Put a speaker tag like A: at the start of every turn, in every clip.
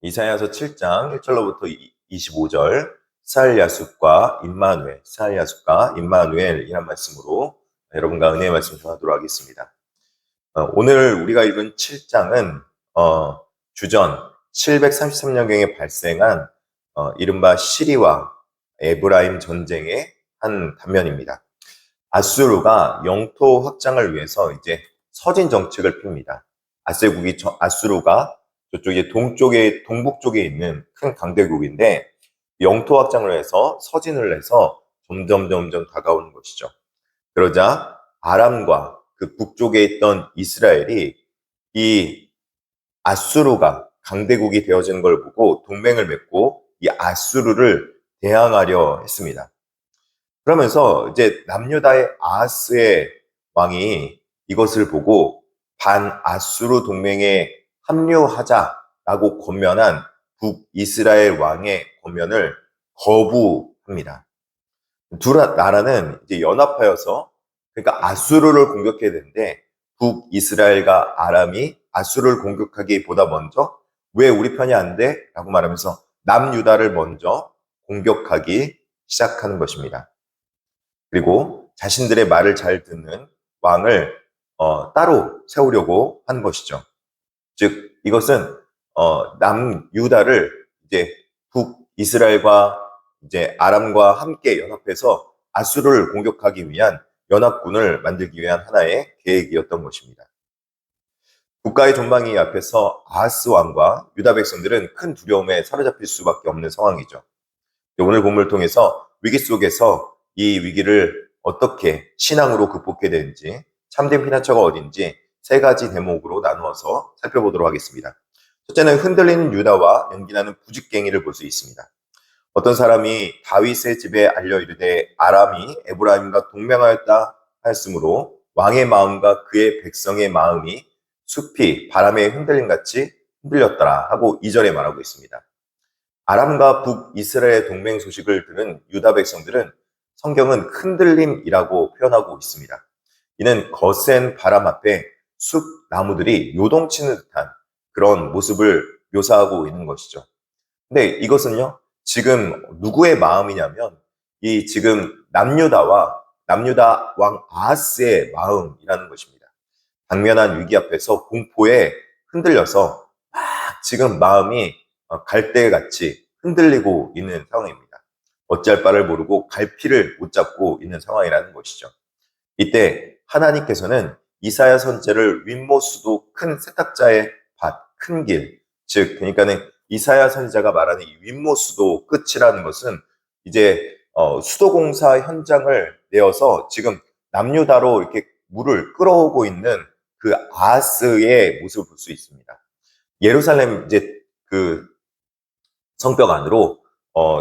A: 이사야서 7장 1절로부터 25절 스알야숫과 임마누엘이란 말씀으로 여러분과 은혜의 말씀 전하도록 하겠습니다. 오늘 우리가 읽은 7장은 주전 733년경에 발생한 이른바 시리와 에브라임 전쟁의 한 단면입니다. 아수르가 영토 확장을 위해서 이제 서진 정책을 핍니다. 아수르가 저쪽에 동북 쪽에 있는 큰 강대국인데 영토 확장을 해서 서진을 해서 점점 다가오는 것이죠. 그러자 아람과 그 북쪽에 있던 이스라엘이 이 아수르가 강대국이 되어지는 걸 보고 동맹을 맺고 이 아수르를 대항하려 했습니다. 그러면서 이제 남유다의 아하스의 왕이 이것을 보고 반아수르 동맹에 합류하자라고 권면한 북이스라엘 왕의 권면을 거부합니다. 두 나라는 이제 연합하여서 그러니까 아수르를 공격해야 되는데 북이스라엘과 아람이 아수르를 공격하기보다 먼저 왜 우리 편이 안 돼? 라고 말하면서 남유다를 먼저 공격하기 시작하는 것입니다. 그리고 자신들의 말을 잘 듣는 왕을 따로 세우려고 한 것이죠. 즉 이것은 남유다를 이제 북이스라엘과 이제 아람과 함께 연합해서 아수르를 공격하기 위한 연합군을 만들기 위한 하나의 계획이었던 것입니다. 국가의 전망이 앞에서 아하스 왕과 유다 백성들은 큰 두려움에 사로잡힐 수밖에 없는 상황이죠. 오늘 본문을 통해서 위기 속에서 이 위기를 어떻게 신앙으로 극복해야 되는지, 참된 피난처가 어딘지 세 가지 대목으로 나누어서 살펴보도록 하겠습니다. 첫째는 흔들리는 유다와 연기나는 부직갱이를 볼 수 있습니다. 어떤 사람이 다윗의 집에 알려 이르되 아람이 에브라임과 동맹하였다 하였으므로 왕의 마음과 그의 백성의 마음이 숲이 바람에 흔들림같이 흔들렸더라 하고 2절에 말하고 있습니다. 아람과 북이스라엘의 동맹 소식을 들은 유다 백성들은 성경은 흔들림이라고 표현하고 있습니다. 이는 거센 바람 앞에 숲 나무들이 요동치는 듯한 그런 모습을 묘사하고 있는 것이죠. 근데 이것은요, 지금 누구의 마음이냐면 이 지금 남유다 왕 아하스의 마음이라는 것입니다. 당면한 위기 앞에서 공포에 흔들려서 막 지금 마음이 갈대같이 흔들리고 있는 상황입니다. 어찌할 바를 모르고 갈피를 못 잡고 있는 상황이라는 것이죠. 이때 하나님께서는 이사야 선지자를 윗모수도 큰 세탁자의 밭, 큰 길, 즉 그러니까는 이사야 선지자가 말하는 이 윗모수도 끝이라는 것은 이제 수도공사 현장을 내어서 지금 남유다로 이렇게 물을 끌어오고 있는 그 아하스의 모습을 볼 수 있습니다. 예루살렘 이제 그 성벽 안으로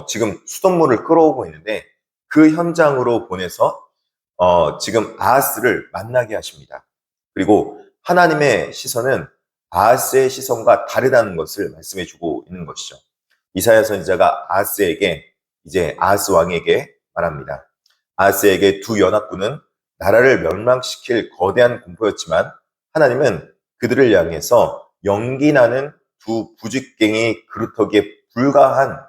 A: 지금 수돗물을 끌어오고 있는데 그 현장으로 보내서 지금 아하스를 만나게 하십니다. 그리고 하나님의 시선은 아하스의 시선과 다르다는 것을 말씀해 주고 있는 것이죠. 이사야 선지자가 아하스 왕에게 말합니다. 아하스에게 두 연합군은 나라를 멸망시킬 거대한 공포였지만 하나님은 그들을 향해서 연기나는 두 부직갱이 그루터기에 불과한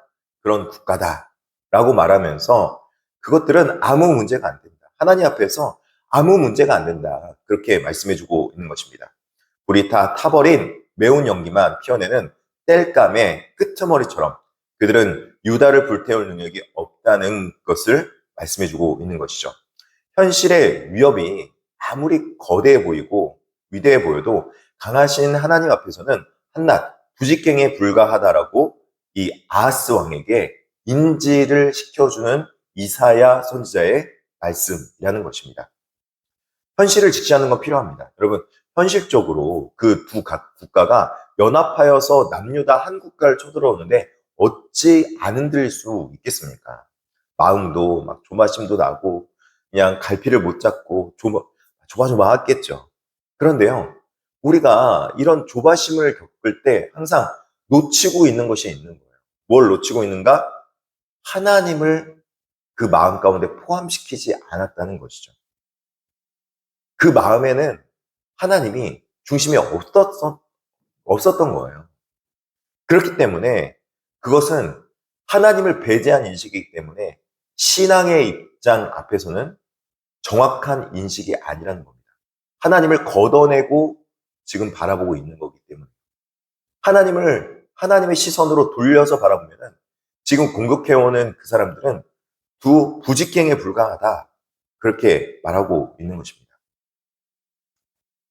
A: 그런 국가다라고 말하면서 그것들은 아무 문제가 안 된다. 하나님 앞에서 아무 문제가 안 된다. 그렇게 말씀해주고 있는 것입니다. 불이 다 타버린 매운 연기만 피워내는 땔감의 끄트머리처럼 그들은 유다를 불태울 능력이 없다는 것을 말씀해주고 있는 것이죠. 현실의 위협이 아무리 거대해 보이고 위대해 보여도 강하신 하나님 앞에서는 한낱 부직갱에 불과하다라고 이 아하스 왕에게 인지를 시켜주는 이사야 선지자의 말씀이라는 것입니다. 현실을 직시하는 건 필요합니다. 여러분, 현실적으로 그 두 국가가 연합하여서 남유다 한 국가를 쳐들어오는데 어찌 안 흔들릴 수 있겠습니까? 마음도 막 조마심도 나고 그냥 갈피를 못 잡고 조마조마하겠죠. 그런데요, 우리가 이런 조바심을 겪을 때 항상 놓치고 있는 것이 있는 거예요. 뭘 놓치고 있는가? 하나님을 그 마음 가운데 포함시키지 않았다는 것이죠. 그 마음에는 하나님이 중심이 없었던 거예요. 그렇기 때문에 그것은 하나님을 배제한 인식이기 때문에 신앙의 입장 앞에서는 정확한 인식이 아니라는 겁니다. 하나님을 걷어내고 지금 바라보고 있는 거기 때문에 하나님의 시선으로 돌려서 바라보면은 지금 공격해오는 그 사람들은 두 부직갱에 불과하다. 그렇게 말하고 있는 것입니다.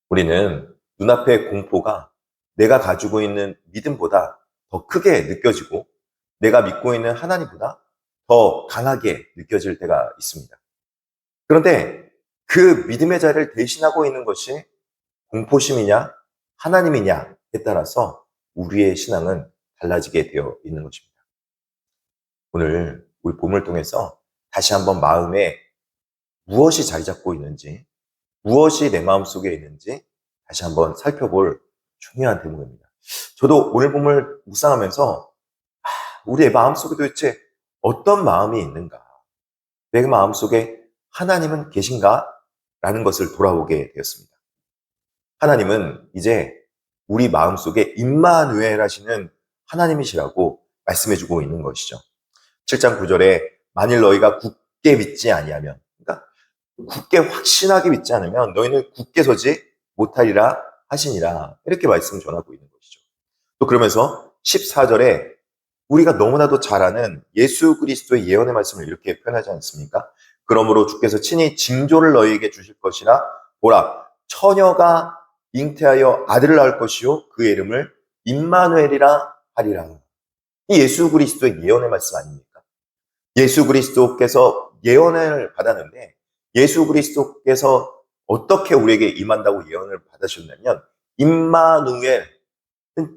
A: 우리는 눈앞의 공포가 내가 가지고 있는 믿음보다 더 크게 느껴지고 내가 믿고 있는 하나님보다 더 강하게 느껴질 때가 있습니다. 그런데 그 믿음의 자리를 대신하고 있는 것이 공포심이냐 하나님이냐에 따라서 우리의 신앙은 달라지게 되어 있는 것입니다. 오늘 우리 본문을 통해서 다시 한번 마음에 무엇이 자리 잡고 있는지, 무엇이 내 마음속에 있는지 다시 한번 살펴볼 중요한 대목입니다. 저도 오늘 본문을 묵상하면서 우리의 마음속에 도대체 어떤 마음이 있는가? 내 마음속에 하나님은 계신가? 라는 것을 돌아보게 되었습니다. 하나님은 이제 우리 마음속에 임마누엘 하시는 하나님이시라고 말씀해주고 있는 것이죠. 7장 9절에 만일 너희가 굳게 믿지 아니하면, 그러니까 굳게 확신하게 믿지 않으면 너희는 굳게 서지 못하리라 하시니라, 이렇게 말씀 전하고 있는 것이죠. 또 그러면서 14절에 우리가 너무나도 잘 아는 예수 그리스도의 예언의 말씀을 이렇게 표현하지 않습니까? 그러므로 주께서 친히 징조를 너희에게 주실 것이라, 보라 처녀가 잉태하여 아들을 낳을 것이요 그의 이름을 임마누엘이라 하리라. 이 예수 그리스도의 예언의 말씀 아닙니까? 예수 그리스도께서 예언을 받았는데 예수 그리스도께서 어떻게 우리에게 임한다고 예언을 받으셨냐면 임마누엘,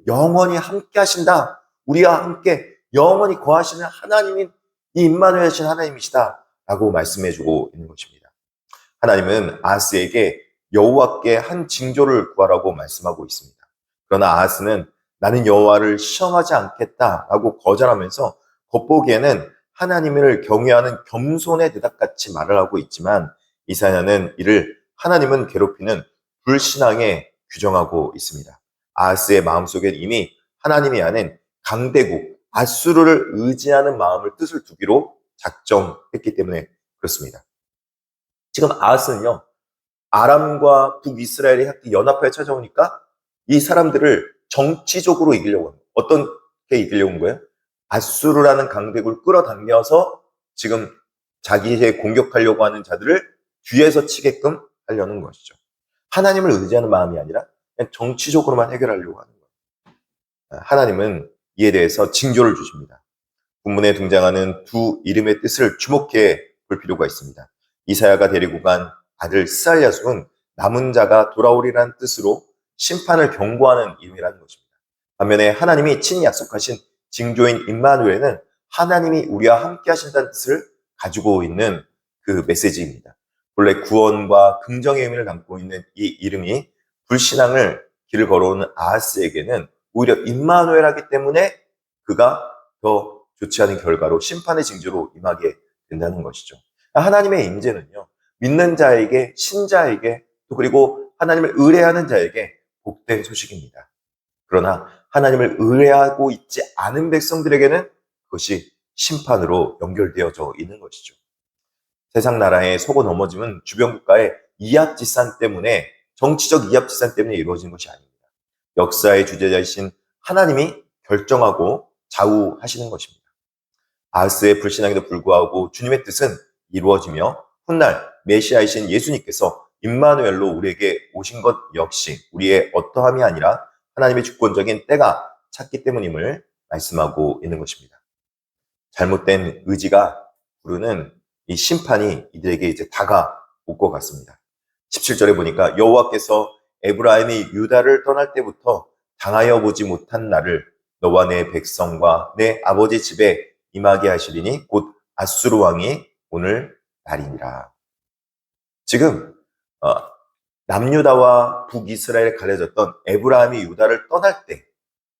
A: 영원히 함께 하신다. 우리와 함께 영원히 거하시는 하나님인 이 임마누엘 하신 하나님이시다 라고 말씀해주고 있는 것입니다. 하나님은 아하스에게 여호와께 한 징조를 구하라고 말씀하고 있습니다. 그러나 아하스는 나는 여호와를 시험하지 않겠다라고 거절하면서 겉보기에는 하나님을 경외하는 겸손의 대답같이 말을 하고 있지만 이사야는 이를 하나님은 괴롭히는 불신앙에 규정하고 있습니다. 아하스의 마음속에 이미 하나님이 아닌 강대국 아수르를 의지하는 마음을 뜻을 두기로 작정했기 때문에 그렇습니다. 지금 아하스는요, 아람과 북이스라엘이 연합하여 찾아오니까 이 사람들을 정치적으로 이기려고 합니다. 어떻게 이기려고 한 거예요? 아수르라는 강대국을 끌어당겨서 지금 자기의 공격하려고 하는 자들을 뒤에서 치게끔 하려는 것이죠. 하나님을 의지하는 마음이 아니라 그냥 정치적으로만 해결하려고 하는 거예요. 하나님은 이에 대해서 징조를 주십니다. 본문에 등장하는 두 이름의 뜻을 주목해 볼 필요가 있습니다. 이사야가 데리고 간 아들 스알야숙은 남은 자가 돌아오리라는 뜻으로 심판을 경고하는 이름이라는 것입니다. 반면에 하나님이 친히 약속하신 징조인 임마누엘은 하나님이 우리와 함께 하신다는 뜻을 가지고 있는 그 메시지입니다. 본래 구원과 긍정의 의미를 담고 있는 이 이름이 불신앙을 길을 걸어오는 아하스에게는 오히려 임마누엘 하기 때문에 그가 더 좋지 않은 결과로 심판의 징조로 임하게 된다는 것이죠. 하나님의 임재는요, 믿는 자에게, 신자에게, 또 그리고 하나님을 의뢰하는 자에게 복된 소식입니다. 그러나 하나님을 의뢰하고 있지 않은 백성들에게는 그것이 심판으로 연결되어져 있는 것이죠. 세상 나라의 속어 넘어짐은 주변 국가의 이합집산 때문에, 정치적 이합집산 때문에 이루어진 것이 아닙니다. 역사의 주재자이신 하나님이 결정하고 좌우하시는 것입니다. 아하스의 불신앙에도 불구하고 주님의 뜻은 이루어지며 훗날 메시아이신 예수님께서 임마누엘로 우리에게 오신 것 역시 우리의 어떠함이 아니라 하나님의 주권적인 때가 찼기 때문임을 말씀하고 있는 것입니다. 잘못된 의지가 부르는 이 심판이 이들에게 이제 다가올 것 같습니다. 17절에 보니까 여호와께서 에브라임이 유다를 떠날 때부터 당하여 보지 못한 나를 너와 내 백성과 내 아버지 집에 임하게 하시리니 곧 아수르 왕이 오늘 날이니라. 지금 남유다와 북이스라엘에 갈려졌던 에브라임이 유다를 떠날 때,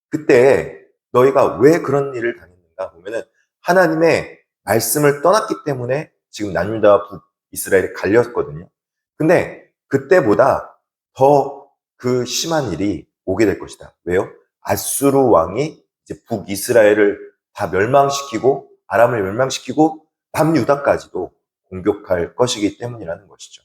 A: 그때 너희가 왜 그런 일을 당했는가 보면은 하나님의 말씀을 떠났기 때문에 지금 남유다와 북이스라엘에 갈렸거든요. 근데 그때보다 더 그 심한 일이 오게 될 것이다. 왜요? 아수르 왕이 이제 북이스라엘을 다 멸망시키고 아람을 멸망시키고 남유다까지도 공격할 것이기 때문이라는 것이죠.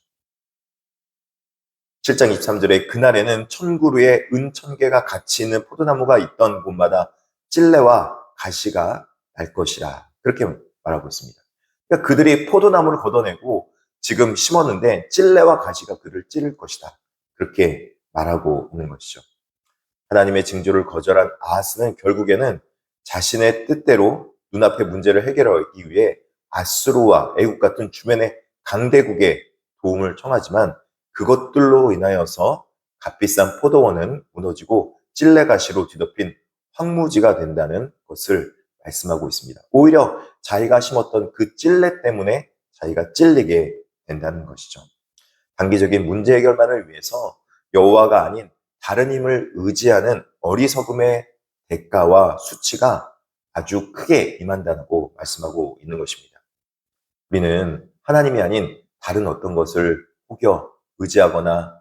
A: 7장 23절에 그날에는 천그루에 은 1000개가 같이 있는 포도나무가 있던 곳마다 찔레와 가시가 날 것이라. 그렇게 말하고 있습니다. 그러니까 그들이 포도나무를 걷어내고 지금 심었는데 찔레와 가시가 그를 찌를 것이다. 그렇게 말하고 있는 것이죠. 하나님의 징조를 거절한 아하스는 결국에는 자신의 뜻대로 눈앞의 문제를 해결하기 위해 아수르와 애국 같은 주변의 강대국의 도움을 청하지만 그것들로 인하여서 값비싼 포도원은 무너지고 찔레가시로 뒤덮인 황무지가 된다는 것을 말씀하고 있습니다. 오히려 자기가 심었던 그 찔레 때문에 자기가 찔리게 된다는 것이죠. 단기적인 문제 해결만을 위해서 여호와가 아닌 다른 힘을 의지하는 어리석음의 대가와 수치가 아주 크게 임한다고 말씀하고 있는 것입니다. 우리는 하나님이 아닌 다른 어떤 것을 혹여 의지하거나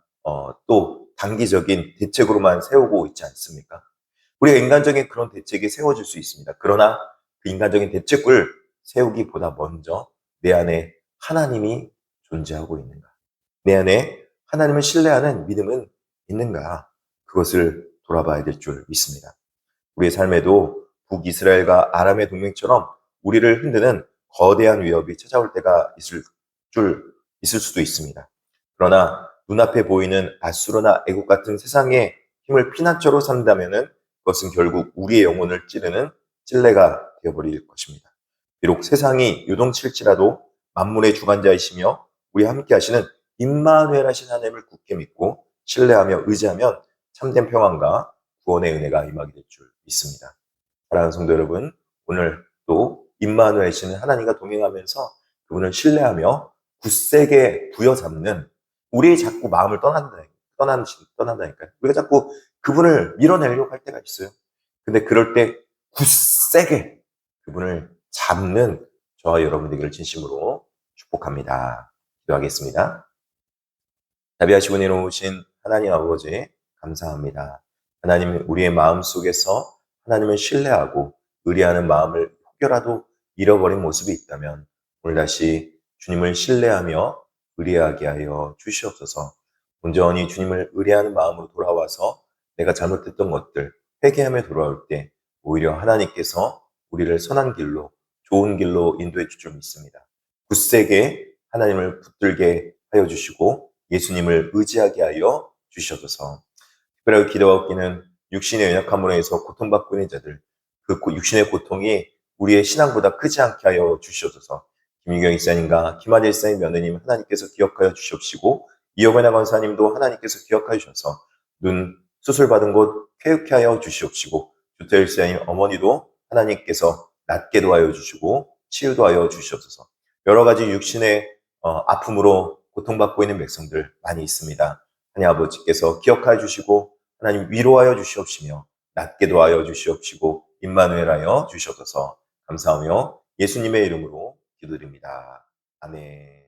A: 또 단기적인 대책으로만 세우고 있지 않습니까? 우리가 인간적인 그런 대책이 세워질 수 있습니다. 그러나 그 인간적인 대책을 세우기보다 먼저 내 안에 하나님이 존재하고 있는가? 내 안에 하나님을 신뢰하는 믿음은 있는가? 그것을 돌아봐야 될 줄 믿습니다. 우리의 삶에도 북이스라엘과 아람의 동맹처럼 우리를 흔드는 거대한 위협이 찾아올 때가 있을 수도 있습니다. 그러나 눈앞에 보이는 아수르나 애국 같은 세상의 힘을 피난처로 삼다면은 그것은 결국 우리의 영혼을 찌르는 찔레가 되어버릴 것입니다. 비록 세상이 요동칠지라도 만물의 주관자이시며 우리와 함께 하시는 임마누엘 하신 하나님을 굳게 믿고 신뢰하며 의지하면 참된 평안과 구원의 은혜가 임하게 될 줄 믿습니다. 사랑하는 성도 여러분, 오늘 또 임마누엘 하시는 하나님과 동행하면서 그분을 신뢰하며 굳세게 부여잡는 우리 자꾸 마음을 떠난다니까요. 우리가 자꾸 그분을 밀어내려고 할 때가 있어요. 근데 그럴 때 굳세게 그분을 잡는 저와 여러분 되기를 진심으로 축복합니다. 기도하겠습니다. 자비하시고 내놓으신 하나님 아버지 감사합니다. 하나님 우리의 마음 속에서 하나님을 신뢰하고 의뢰하는 마음을 혹여라도 잃어버린 모습이 있다면 오늘 다시 주님을 신뢰하며 의뢰하게 하여 주시옵소서. 온전히 주님을 의뢰하는 마음으로 돌아와서 내가 잘못했던 것들 회개하며 돌아올 때 오히려 하나님께서 우리를 선한 길로 좋은 길로 인도해 줄 줄 믿습니다. 굳세게 하나님을 붙들게 하여 주시고 예수님을 의지하게 하여 주시옵소서. 특별하게 기도하기는 육신의 연약함으로 해서 고통받고 있는 자들, 그 육신의 고통이 우리의 신앙보다 크지 않게 하여 주시옵소서. 김유경 이사님과 김하재 이사님 며느님 하나님께서 기억하여 주시옵시고 이영은아 권사님도 하나님께서 기억하여 주셔서 눈 수술 받은 곳 쾌유케 하여 주시옵시고 주태일 이사님 어머니도 하나님께서 낫게 도와여 주시고 치유도 하여 주시옵소서. 여러 가지 육신의 아픔으로 고통받고 있는 백성들 많이 있습니다. 하나님 아버지께서 기억하여 주시고 하나님 위로하여 주시옵시며 낫게 도와여 주시옵시고 임마누엘 하여 주시옵소서. 감사하며 예수님의 이름으로 기도드립니다. 아멘.